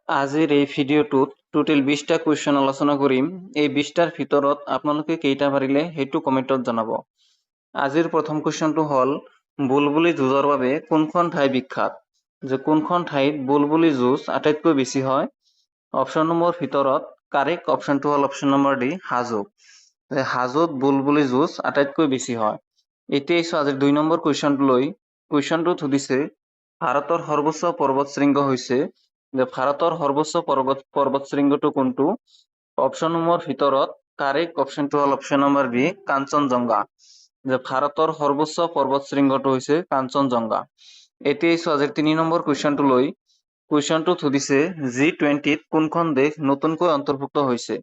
আজিৰ এই ভিডিঅ'টোত টোটেল 20টা কুৱেশ্যন আলোচনা কৰিম। এই 20টাৰ ভিতৰত আপোনালোকে কেইটা পাৰিলে সেইটো কমেণ্টত জনাব। আজিৰ প্ৰথম কুৱেশ্যনটো হ'ল বুলবুলি যুঁজৰ বাবে কোনখন ঠাই বিখ্যাত? যে কোনখন ঠাইত বুলবুলি যুঁজ আটাইতকৈ বেছি হয়? অপশ্যন নম্বৰ ভিতৰত কাৰেক্ট অপশ্যনটো হ'ল অপশ্যন নম্বৰ ডি হাজো। হাজোত বুলবুলি যুঁজ আটাইতকৈ বেছি হয়। এতিয়া আহিছোঁ আজিৰ 2 নম্বৰ কুৱেশ্যনটোলৈ। কুৱেশ্যনটোত সুধিছে ভাৰতৰ সৰ্বোচ্চ পৰ্বত শৃংগ হৈছে যে ভাৰতৰ সৰ্বোচ্চ পৰ্বত শৃংগটো কোনটো? অপশ্যনসমূহৰ ভিতৰত কাৰেক্ট অপশ্যনটো হ'ল অপশ্যন নম্বৰ বি কাঞ্চনজংঘা। যে ভাৰতৰ সৰ্বোচ্চ পৰ্বত শৃংগটো হৈছে কাঞ্চনজংঘা। এতিয়া আহিছোঁ আজিৰ 3 নম্বৰ কুৱেশ্যনটোলৈ। কুৱেশ্যনটোত সুধিছে G20ত কোনখন দেশ নতুনকৈ অন্তৰ্ভুক্ত হৈছে?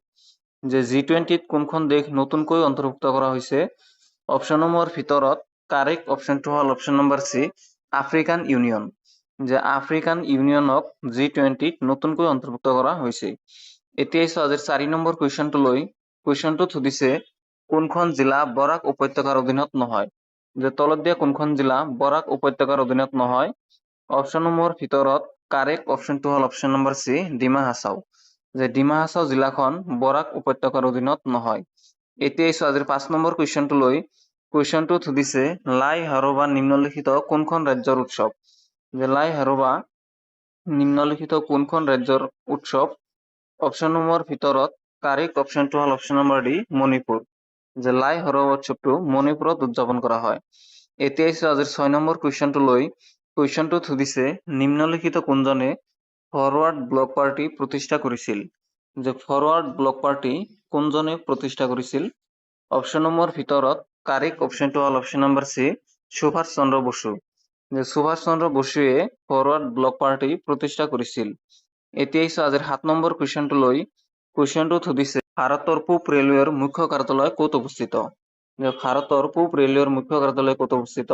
যে G20ত কোনখন দেশ নতুনকৈ অন্তৰ্ভুক্ত কৰা হৈছে? অপশ্যনসমূহৰ ভিতৰত কাৰেক্ট অপশ্যনটো হ'ল option number C African union. যে আফ্ৰিকান ইউনিয়নক G20ত নতুনকৈ অন্তৰ্ভুক্ত কৰা হৈছে। এতিয়া আহিছোঁ আজিৰ 4 নম্বৰ কুৱেশ্যনটোলৈ। কুৱেশ্যনটোত সুধিছে কোনখন জিলা বৰাক উপত্যকাৰ অধীনত নহয়? যে তলত দিয়া কোনখন জিলা বৰাক উপত্যকাৰ অধীনত নহয়? অপশ্যনসমূহৰ ভিতৰত কাৰেক্ট অপশ্যনটো হ'ল option number C Dima Hasao. যে ডিমা হাছাও জিলাখন বৰাক উপত্যকাৰ অধীনত নহয়। এতিয়া আহিছোঁ আজিৰ 5 নম্বৰ কুৱেশ্যনটোলৈ। কুৱেশ্যনটোত সুধিছে লাই হাৰবা নিম্নলিখিত কোনখন ৰাজ্যৰ উৎসৱ? যে লাই হাৰবা নিম্নলিখিত কোনখন ৰাজ্যৰ উৎসৱ? অপশ্যনসমূহৰ ভিতৰত কাৰেক্ট অপশ্যনটো হ'ল অপশ্যন নম্বৰ ডি মণিপুৰ। যে লাই হাৰবা উৎসৱটো মণিপুৰত উদযাপন কৰা হয়। এতিয়া আহিছোঁ আজিৰ 6 নম্বৰ কুৱেশ্যনটোলৈ। কুৱেশ্যনটোত সুধিছে নিম্নলিখিত কোনজনে ফৰৱাৰ্ড ব্লক পাৰ্টি প্ৰতিষ্ঠা কৰিছিল? যে ফৰৱাৰ্ড ব্লক পাৰ্টি কোনজনে প্ৰতিষ্ঠা কৰিছিল? অপশ্যনসমূহৰ ভিতৰত কাৰেক্ট অপশ্যনটো হ'ল option number C Subhash Chandra Bose. যে সুভাষ চন্দ্ৰ বসুৱে ফৰৱাৰ্ড ব্লক পাৰ্টি প্ৰতিষ্ঠা কৰিছিল। এতিয়া আহিছোঁ আজিৰ 7 নম্বৰ কুৱেশ্যনটোলৈ। কুৱেশ্যনটোত সুধিছে ভাৰতৰ পূব ৰেলৱেৰ মুখ্য কাৰ্যালয় ক'ত অৱস্থিত? যে ভাৰতৰ পূব ৰেলৱেৰ মুখ্য কাৰ্যালয় ক'ত অৱস্থিত?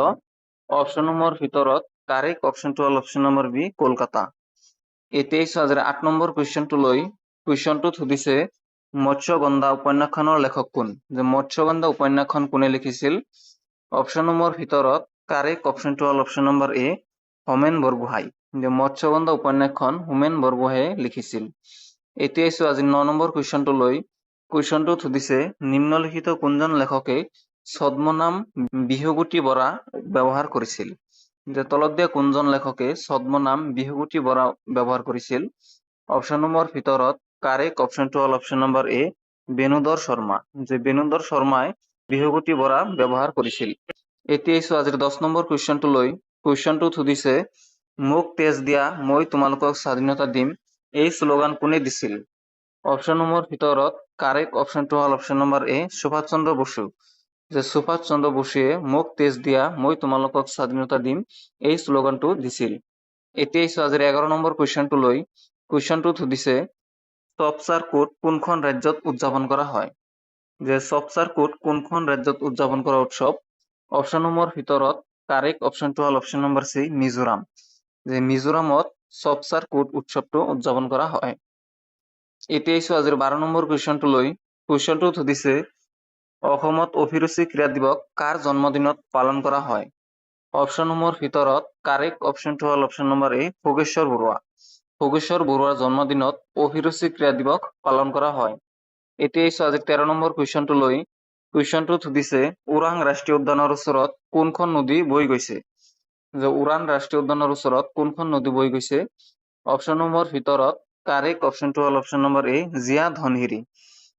অপশ্যনসমূহৰ ভিতৰত কাৰেক্ট অপশ্যনটো হ'ল অপশ্যন নম্বৰ বি কলকাতা। এতিয়া আহিছোঁ আজিৰ 8 নম্বৰ কুৱেশ্যনটোলৈ। কুৱেশ্যনটোত সুধিছে মৎস্যগন্ধা উপন্যাসখনৰ লেখক কোন? যে মৎস্যগন্ধা উপন্যাসখন কোনে লিখিছিল? অপশ্যনসমূহৰ ভিতৰত কাৰেক্ট অপশ্যনটো হ'ল অপশ্যন নম্বৰ এ হোমেন বৰগোহাঁই। যে মৎস্যগন্ধা উপন্যাসখন হোমেন বৰগোহাঁয়ে লিখিছিল। এতিয়া আহিছোঁ আজি 9 নম্বৰ কুৱেশ্যনটোলৈ। কুৱেশ্যনটোত সুধিছে নিম্নলিখিত কোনজন লেখকে ছদ্মনাম বিহুগুটি বৰা ব্যৱহাৰ কৰিছিল? যে তলত দিয়া কোনজন লেখকে ছদ্মনাম বিহুগুটি বৰা ব্যৱহাৰ কৰিছিল? অপশ্যনসমূহৰ ভিতৰত কাৰেক্ট অপশ্যনটো হ'ল অপশ্যন নম্বৰ এ বেণুধৰ শৰ্মা। যে বেণুধৰ শৰ্মাই বিহুগুটি বৰা ব্যৱহাৰ কৰিছিল। এতিয়া আহিছোঁ আজিৰ 10 নম্বৰ কুৱেশ্যনটোলৈ। কুৱেশ্যনটোত সুধিছে মোক তেজ দিয়া মই তোমালোকক স্বাধীনতা দিম এই শ্লোগান কোনে দিছিল? অপশ্যনসমূহৰ ভিতৰত কাৰেক্ট অপশ্যনটো হ'ল অপশ্যন নম্বৰ এ সুভাষ চন্দ্ৰ বসু। যে সুভাষ চন্দ্ৰ বসুৱে মোক তেজ দিয়া মই তোমালোকক স্বাধীনতা দিম এই শ্লোগানটো দিছিল। এতিয়া আহিছোঁ আজিৰ 11 নম্বৰ কুৱেশ্যনটোলৈ। কুৱেশ্যনটোত সুধিছে চপচাৰ কোট কোনখন ৰাজ্যত উদযাপন কৰা হয়? যে চপচাৰ কোট কোনখন ৰাজ্যত উদযাপন কৰা উৎসৱ? অপশ্যনসমূহৰ ভিতৰত কাৰেক্ট অপশ্যনটো হ'ল অপশ্যন নম্বৰ চি মিজোৰাম। যে মিজোৰামত চপচাৰ কোট উৎসৱটো উদযাপন কৰা হয়। এতিয়া আহিছোঁ আজিৰ 12 নম্বৰ কুৱেশ্যনটোলৈ। কুৱেশ্যনটোত সুধিছে অসমত অভিৰুচি ক্ৰীড়া দিৱস কাৰ জন্মদিনত পালন কৰা হয়? অপশ্যনসমূহৰ ভিতৰত কাৰেক্ট অপশ্যনটো হ'ল অপশ্যন নম্বৰ এ ভোগেশ্বৰ বৰুৱা। ভোগেশ্বৰ বৰুৱাৰ জন্মদিনত অভিৰুচি ক্ৰীড়া দিৱস পালন কৰা হয়। এতিয়া আহিছোঁ আজিৰ 13 নম্বৰ কুৱেশ্যনটোলৈ। কুৱেশ্যনটোত সুধিছে ওৰাং ৰাষ্ট্ৰীয় উদ্যানৰ ওচৰত কোনখন নদী বৈ গৈছে? যে ওৰাং ৰাষ্ট্ৰীয় উদ্যানৰ ওচৰত কোনখন নদী বৈ গৈছে? অপশ্যনসমূহৰ ভিতৰত কাৰেক্ট অপশ্যনটো হ'ল অপশ্যন নম্বৰ এ জীয়া ধনশিৰি।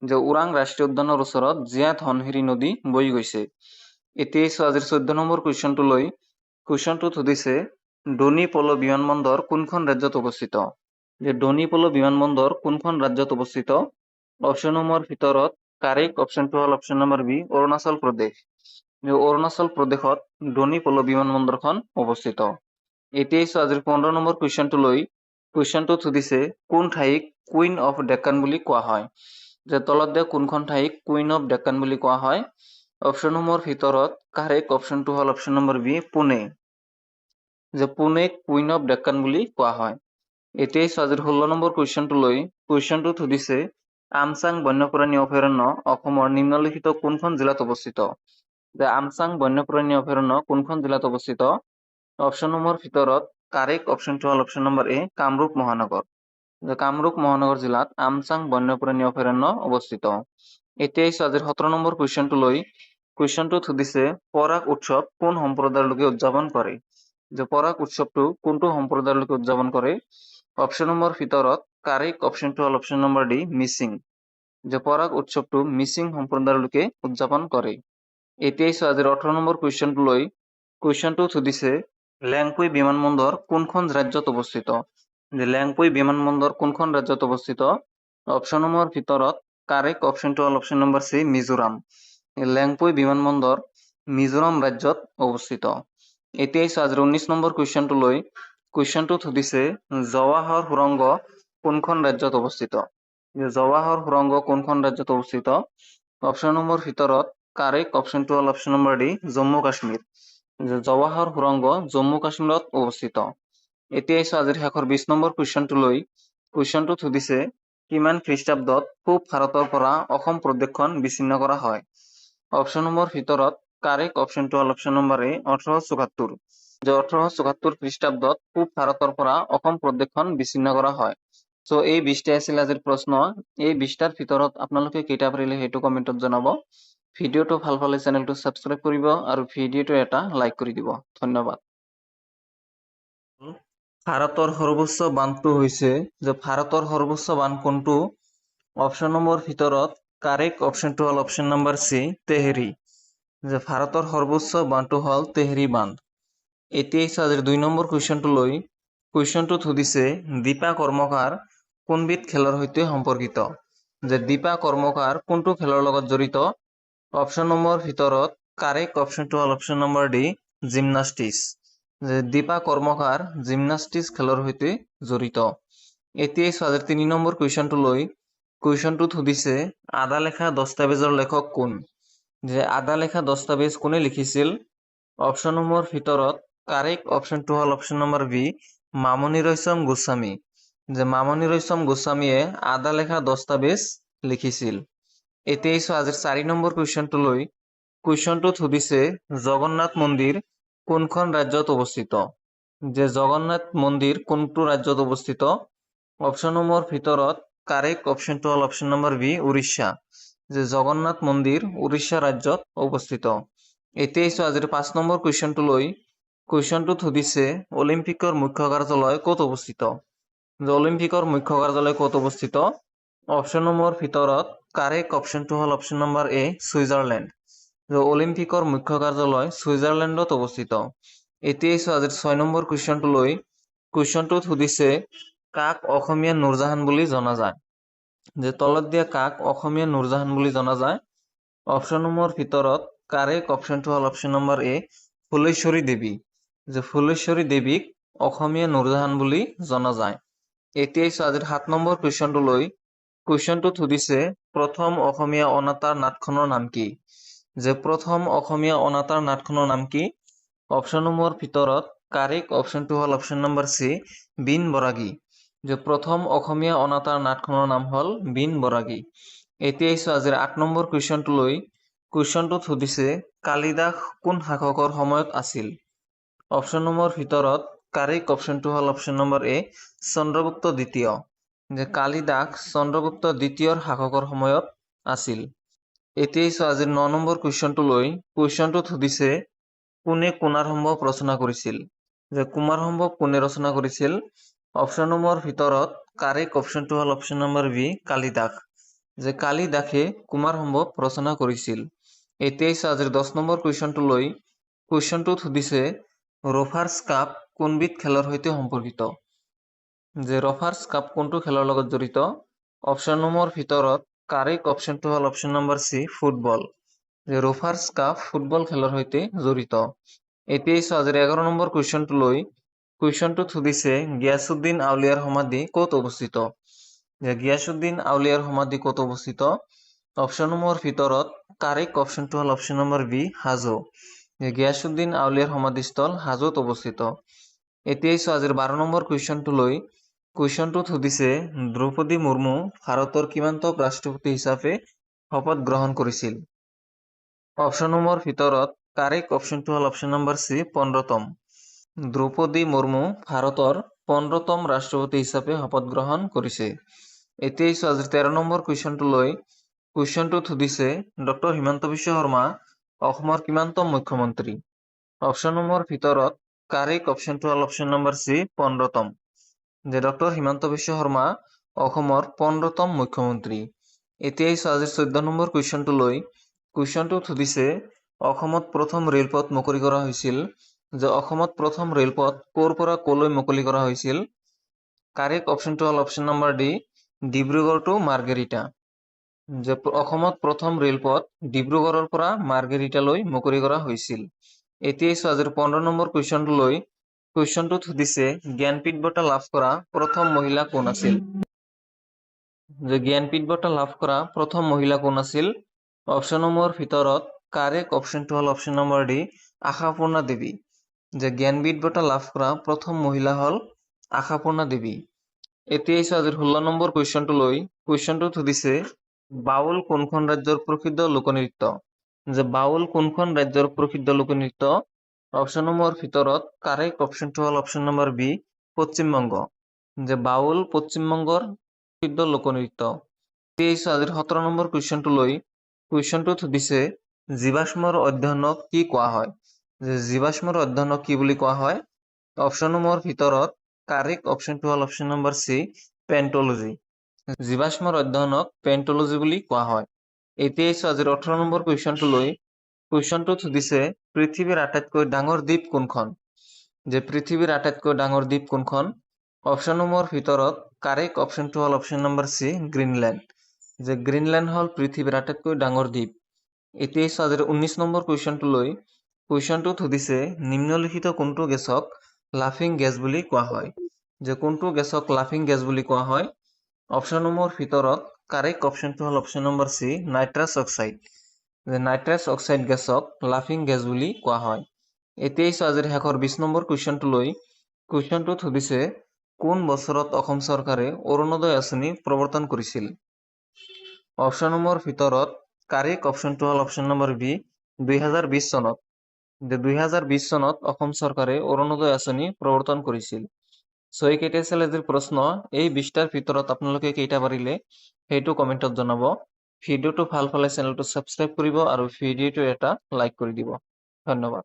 যে ওৰাং ৰাষ্ট্ৰীয় উদ্যানৰ ওচৰত জীয়া ধনশিৰি নদী বৈ গৈছে। এতিয়া আহিছোঁ আজিৰ 14 নম্বৰ কুৱেশ্যনটোলৈ। কুৱেশ্যনটোত সুধিছে ডনিপল বিমানবন্দৰ কোনখন ৰাজ্যত অৱস্থিত? যে ডনিপল বিমানবন্দৰ কোনখন ৰাজ্যত অৱস্থিত? অপশ্যনসমূহৰ ভিতৰত কাৰেক্ট অপশ্যনটো হ'ল option number B Arunachal Pradesh. যে অৰুণাচল প্ৰদেশত ডনিপল বিমানবন্দৰখন অৱস্থিত। এতিয়া আহিছোঁ আজিৰ 15 নম্বৰ কুৱেশ্যনটোলৈ। কুৱেশ্যনটোত সুধিছে কোন ঠাইক কুইন অফ ডেক্কান বুলি কোৱা হয়? যে তলত দিয়া কোনখন ঠাইক কুইন অফ ডেক্কান বুলি কোৱা হয়? অপশ্যনসমূহৰ ভিতৰত কাৰেক্ট অপশ্যনটো হ'ল অপশ্যন নম্বৰ বি পুনে। যে পুনেক কুইন অফ ডেক্কান বুলি কোৱা হয়। এতিয়া আহিছোঁ আজিৰ 16 নম্বৰ কুৱেশ্যনটোলৈ। কুৱেশ্যনটোত সুধিছে আমচাং বন্যপ্ৰাণী অভয়াৰণ্য অসমৰ নিম্নলিখিত কোনখন জিলাত অৱস্থিত? যে আমচাং বন্যপ্ৰাণী অভয়াৰণ্য কোনখন জিলাত অৱস্থিত? অপশ্যনসমূহৰ ভিতৰত কাৰেক্ট অপশ্যনটো হ'ল অপশ্যন নম্বৰ এ কামৰূপ মহানগৰ। যে কামৰূপ মহানগৰ জিলাত আমচাং বন্যপ্ৰাণী অভয়াৰণ্য অৱস্থিত। এতিয়া আহিছো আজিৰ 17 নম্বৰ কুৱেশ্যনটো লৈ। কুৱেশ্যনটোত সুধিছে পৰাগ উৎসৱ কোন সম্প্ৰদায়ৰ লোকে উদযাপন কৰে? যে পৰাগ উৎসৱটো কোনটো সম্প্ৰদায়ৰ লোকে উদযাপন কৰে? অপশ্যন নম্বৰ ভিতৰত কাৰেক্ট অপশ্যনটো হ'ল অপশ্যন নম্বৰ ডি মিচিং। যে পৰাগ উৎসৱটো মিচিং সম্প্ৰদায়ৰ লোকে উদযাপন কৰে। এতিয়া আহিছো আজিৰ 18 নম্বৰ কুৱেশ্যনটো লৈ। কুৱেশ্যনটোত সুধিছে লেংপুই বিমানবন্দৰ কোনখন ৰাজ্যত অৱস্থিত? যে লেংপুই বিমানবন্দৰ কোনখন ৰাজ্যত অৱস্থিত? অপশ্যন নম্বৰ ভিতৰত কাৰেক্ট অপশ্যনটো হ'ল option number C Mizoram. Lengpui বিমানবন্দৰ মিজোৰাম ৰাজ্যত অৱস্থিত। এতিয়া আহিছো আজিৰ 19 নম্বৰ কুৱেশ্যনটো লৈ। কুৱেশ্যনটোত সুধিছে জৱাহৰ সুৰংগ কোনখন ৰাজ্যত অৱস্থিত? জৱাহৰ সুৰংগ কোনখন ৰাজ্যত অৱস্থিত? অপশ্যন নম্বৰ ভিতৰত কাৰেক্ট অপশ্যনটো হ'ল option number D Jammu Kashmir. Jawahar সুৰংগ জম্মু কাশ্মীৰত অৱস্থিত। এতিয়া আহিছো আজিৰ শেষৰ 20 নম্বৰ কুৱেশ্যনটো লৈ। কুৱেশ্যনটোত সুধিছে কিমান খ্ৰীষ্টাব্দত পূব ভাৰতৰ পৰা অসম প্ৰদেশখন বিচ্ছিন্ন কৰা হয়? অপশ্যন নম্বৰ ভিতৰত কাৰেক্ট অপশ্যনটো হ'ল অপশ্যন নম্বৰ এ 1874। যে 1874 খ্ৰীষ্টাব্দত পূব ভাৰতৰ পৰা অসম প্ৰদেশখন বিচ্ছিন্ন কৰা হয়। চ' এই 20টাই আছিল আজিৰ প্ৰশ্ন। এই 20টাৰ ভিতৰত আপোনালোকে কেইটা পাৰিলে সেইটো কমেণ্টত জনাব। ভিডিঅ'টো ভাল পালে চেনেলটো ছাবস্ক্ৰাইব কৰিব আৰু ভিডিঅ'টো এটা লাইক কৰি দিব। ধন্যবাদ। ভাৰতৰ সৰ্বোচ্চ বান্ধটো হৈছে যে ভাৰতৰ সৰ্বোচ্চ বান্ধ কোনটো? অপশ্যন নম্বৰ ভিতৰত কাৰেক্ট অপশ্যনটো হ'ল অপশ্যন নম্বৰ চি তেহৰী। যে ভাৰতৰ সৰ্বোচ্চ বান্ধটো হ'ল তেহৰী বান্ধ। এতিয়া আহিছো আজিৰ 2 নম্বৰ কুৱেশ্যনটো লৈ। কুৱেশ্যনটোত সুধিছে দীপা কৰ্মকাৰ কোনবিধ খেলৰ সৈতে সম্পৰ্কিত? যে দীপা কৰ্মকাৰ কোনটো খেলৰ লগত জড়িত? অপশ্যন নম্বৰ ভিতৰত কাৰেক্ট অপশ্যনটো হ'ল অপশ্যন নম্বৰ ডি জিমনাষ্টিক্স। যে দীপা কৰ্মকাৰ জিমনাষ্টিক্স খেলৰ সৈতে জড়িত। এতিয়া আহিছো আজিৰ 3 নম্বৰ কুৱেশ্যনটো লৈ। কুৱেশ্যনটোত সুধিছে আদা লেখা দস্তাবেজৰ লেখক কোন? যে আদা লেখা দস্তাবেজ কোনে লিখিছিল? অপশ্যন নম্বৰ ভিতৰত কাৰেক্ট অপশ্যনটো হ'ল option number B Mamoni Raisom Goswami. যে মামণি ৰয়ছম গোস্বামীয়ে আদা লেখা দস্তাবেজ লিখিছিল। এতিয়া আহিছো আজিৰ 4 নম্বৰ কুৱেশ্যনটো লৈ। কুৱেশ্যনটোত সুধিছে জগন্নাথ মন্দিৰ কোনখন ৰাজ্যত অৱস্থিত? যে জগন্নাথ মন্দিৰ কোনটো ৰাজ্যত অৱস্থিত? অপশ্যন নম্বৰ ভিতৰত কাৰেক্ট অপশ্যনটো হ'ল অপশ্যন নম্বৰ বি উৰিষ্যা। যে জগন্নাথ মন্দিৰ উৰিষ্যা ৰাজ্যত অৱস্থিত। এতিয়া আহিছো আজিৰ 5 নম্বৰ কুৱেশ্যনটো লৈ। কুৱেশ্যনটোত সুধিছে অলিম্পিকৰ মুখ্য কাৰ্যালয় ক'ত অৱস্থিত? যে অলিম্পিকৰ মুখ্য কাৰ্যালয় ক'ত অৱস্থিত? অপশ্যন নম্বৰ ভিতৰত কাৰেক্ট অপশ্যনটো হ'ল অপশ্যন নম্বৰ এ ছুইজাৰলেণ্ড। যে অলিম্পিকৰ মুখ্য কাৰ্যালয় ছুইজাৰলেণ্ডত অৱস্থিত। এতিয়া আহিছো আজিৰ 6 নম্বৰ কুৱেশ্যনটো লৈ। কুৱেশ্যনটোত সুধিছে কাক অসমীয়া নুৰজাহান বুলি জনা যায়? যে তলত দিয়া কাক অসমীয়া নুৰজাহান বুলি জনা যায়? অপশ্যন নম্বৰ ভিতৰত কাৰেক্ট অপশ্যনটো হ'ল অপশ্যন নম্বৰ এ ফুলেশ্বৰী দেৱী। যে ফুলেশ্বৰী দেৱীক অসমীয়া নুৰজাহান বুলি জনা যায়। এতিয়া আহিছো আজিৰ 7 নম্বৰ কুৱেশ্যনটো লৈ। কুৱেশ্যনটোত সুধিছে প্ৰথম অসমীয়া অনাতাঁৰ নাটখনৰ নাম কি? যে প্ৰথম অসমীয়া অনাতাঁৰ নাটখনৰ নাম কি? অপশ্যন নম্বৰ ভিতৰত কাৰেক্ট অপশ্যনটো হ'ল অপশ্যন নম্বৰ চি বিন বৰাগী। যে প্ৰথম অসমীয়া অনাতাঁৰ নাটখনৰ নাম হ'ল বিন বৰাগী। এতিয়া আহিছো আজিৰ 8 নম্বৰ কুৱেশ্যনটো লৈ। কুৱেশ্যনটোত সুধিছে কালিদাস কোন শাসকৰ সময়ত আছিল? অপশ্যন নম্বৰ ভিতৰত কাৰেক্ট অপশ্যনটো হ'ল অপশ্যন নম্বৰ এ চন্দ্ৰগুপ্ত দ্বিতীয়। যে কালিদাস চন্দ্ৰগুপ্ত দ্বিতীয়ৰ শাসকৰ সময়ত আছিল। এতিয়া আহিছো আজিৰ 9 নম্বৰ কুৱেশ্যনটো লৈ। কুৱেশ্যনটোত সুধিছে কোনে কুমাৰ সম্ভৱ ৰচনা কৰিছিল? যে কুমাৰ সম্ভৱ কোনে ৰচনা কৰিছিল? অপশ্যন নম্বৰ ভিতৰত কাৰেক্ট অপশ্যনটো হ'ল অপশ্যন নম্বৰ বি কালিদাস। যে কালিদাসে কুমাৰ সম্ভৱ ৰচনা কৰিছিল। এতিয়া আহিছো আজিৰ 10 নম্বৰ কুৱেশ্যনটো লৈ। কুৱেশ্যনটোত সুধিছে ৰফাৰ্ছ কাপ কোনবিধ খেলৰ সৈতে সম্পৰ্কিত? যে ৰফাৰ্ছ কাপ কোনটো খেলৰ লগত জড়িত? অপশ্যন নম্বৰ ভিতৰত কাৰেক্ট অপশ্যনটো হ'ল অপশ্যন নম্বৰ চি ফুটবল। যে ৰফাৰ্ছ কাপ ফুটবল খেলৰ সৈতে জড়িত। এতিয়া আহিছো আজিৰ 11 নম্বৰ কুৱেশ্যনটো লৈ। কুৱেশ্যনটোত সুধিছে গিয়াছুদ্দিন আউলিয়াৰ সমাধি ক'ত অৱস্থিত? যে গিয়াছুদ্দিন আউলিয়াৰ সমাধি ক'ত অৱস্থিত? অপশ্যন নম্বৰ ভিতৰত কাৰেক্ট অপশ্যনটো হ'ল অপশ্যন নম্বৰ বি হাজো। যে গিয়াছুদ্দিন আউলিয়াৰ সমাধিস্থল হাজোত অৱস্থিত। এতিয়া আহিছো আজিৰ 12 নম্বৰ কুৱেশ্যনটো লৈ। কুৱেশ্যনটোত সুধিছে দ্ৰৌপদী মুৰ্মু ভাৰতৰ কিমানতম ৰাষ্ট্ৰপতি হিচাপে শপত গ্ৰহণ কৰিছিল? অপশ্যন নম্বৰ ভিতৰত কাৰেক্ট অপশ্যনটো হ'ল অপশ্যন নম্বৰ চি 15তম। দ্ৰৌপদী মুৰ্মু ভাৰতৰ 15তম ৰাষ্ট্ৰপতি হিচাপে শপত গ্ৰহণ কৰিছে? এতিয়া আহিছো আজিৰ 13 নম্বৰ কুৱেশ্যনটোলৈ। কুৱেশ্যনটোত সুধিছে ডক্টৰ হিমন্ত বিশ্ব শৰ্মা অসমৰ কিমানতম মুখ্যমন্ত্ৰী? অপশ্যনসমূহৰ ভিতৰত কাৰেক্ট অপশ্যনটো হ'ল অপশ্যন নম্বৰ চি 15তম। যে ডক্টৰ হিমন্ত বিশ্ব শৰ্মা অসমৰ 15তম মুখ্যমন্ত্ৰী। এতিয়া আহিছো আজিৰ 14 নম্বৰ কুৱেশ্যনটোলৈ। কুৱেশ্যনটোত সুধিছে অসমত প্ৰথম ৰেলপথ মুকলি কৰা হৈছিল। যে অসমত প্ৰথম ৰেলপথ ক'ৰ পৰা ক'লৈ মুকলি কৰা হৈছিল? কাৰেক্ট অপশ্যনটো হ'ল option number D Dibrugarh to Margherita. যে অসমত প্ৰথম ৰেলপথ ডিব্ৰুগড়ৰ পৰা মাৰ্ঘেৰিটালৈ মুকলি কৰা হৈছিল। এতিয়া আহিছো আজিৰ 15 নম্বৰ কুৱেশ্যনটোলৈ। কুৱেশ্যনটোত সুধিছে জ্ঞানপীঠ বঁটা লাভ কৰা প্ৰথম মহিলা কোন আছিল? যে জ্ঞানপীঠ বঁটা লাভ কৰা প্ৰথম মহিলা কোন আছিল? অপশ্যনসমূহৰ ভিতৰত কাৰেক্ট অপশ্যনটো হ'ল অপশ্যন নম্বৰ ডি আশাপূৰ্ণা দেৱী। যে জ্ঞানপীঠ বঁটা লাভ কৰা প্ৰথম মহিলা হ'ল আশাপূৰ্ণা দেৱী। এতিয়া আহিছো আজিৰ 16 নম্বৰ কুৱেশ্যনটোলৈ। কুৱেশ্যনটোত সুধিছে বাউল কোনখন ৰাজ্যৰ প্ৰসিদ্ধ লোকনৃত্য? যে বাউল কোনখন ৰাজ্যৰ প্ৰসিদ্ধ লোকনৃত্য? অপশ্যনসমূহৰ ভিতৰত কাৰেক্ট অপশ্যনটো হ'ল অপশ্যন নম্বৰ বি পশ্চিমবংগ। যে বাউল পশ্চিমবংগৰ প্ৰসিদ্ধ লোকনৃত্য। এতিয়া আহিছো আজিৰ 17 নম্বৰ কুৱেশ্যনটোলৈ। কুৱেশ্যনটোত সুধিছে জীৱাশ্মৰ অধ্যয়নক কি কোৱা হয়? যে জীৱাশ্মৰ অধ্যয়নক কি বুলি কোৱা হয়? অপশ্যনসমূহৰ ভিতৰত কাৰেক্ট অপশ্যনটো হ'ল অপশ্যন নম্বৰ চি পেণ্টলজি। জীৱাশ্মৰ অধ্যয়নক পেণ্টলজি বুলি কোৱা হয়। এতিয়া আহিছো আজিৰ 18 নম্বৰ কুৱেশ্যনটোলৈ। কুৱেশ্যনটোত সুধিছে পৃথিৱীৰ আটাইতকৈ ডাঙৰ দ্বীপ কোনখন? যে পৃথিৱীৰ আটাইতকৈ ডাঙৰ দ্বীপ কোনখন? অপশ্যনসমূহৰ ভিতৰত কাৰেক্ট অপশ্যনটো হ'ল অপশ্যন নম্বৰ চি গ্ৰীণলেণ্ড। যে গ্ৰীণলেণ্ড হ'ল পৃথিৱীৰ আটাইতকৈ ডাঙৰ দ্বীপ। এতিয়া আহিছো আজিৰ 19 নম্বৰ কুৱেশ্যনটোলৈ। কুৱেশ্যনটোত সুধিছে নিম্নলিখিত কোনটো গেছক লাফিং গেছ বুলি কোৱা হয়? যে কোনটো গেছক লাফিং গেছ বুলি কোৱা হয়? অপশ্যনসমূহৰ ভিতৰত কাৰেক্ট অপশ্যনটো হ'ল option number C nitrous oxide. যে নাইট্ৰাছ অক্সাইড গেছক লাফিং গেছ বুলি কোৱা হয়। এতিয়া আহিছো আজিৰ শেষৰ 20 নম্বৰ কুৱেশ্যনটোলৈ। কুৱেশ্যনটোত সুধিছে কোন বছৰত অসম চৰকাৰে অৰুণোদয় আঁচনি প্ৰৱৰ্তন কৰিছিল? অপশ্যনসমূহৰ ভিতৰত কাৰেক্ট অপশ্যনটো হ'ল অপশ্যন নম্বৰ বি 2020 চনত। যে 2020 চনত অসম চৰকাৰে অৰুণোদয় আঁচনি প্ৰৱৰ্তন কৰিছিল। এইকেইটা আছিল আজিৰ প্ৰশ্ন। এই 20টাৰ ভিতৰত আপোনালোকে কেইটা পাৰিলে সেইটো কমেণ্টত জনাব। ভিডিঅ'টো ভাল পালে চেনেলটো ছাবস্ক্ৰাইব কৰিব আৰু ভিডিঅ'টো এটা লাইক কৰি দিব। ধন্যবাদ।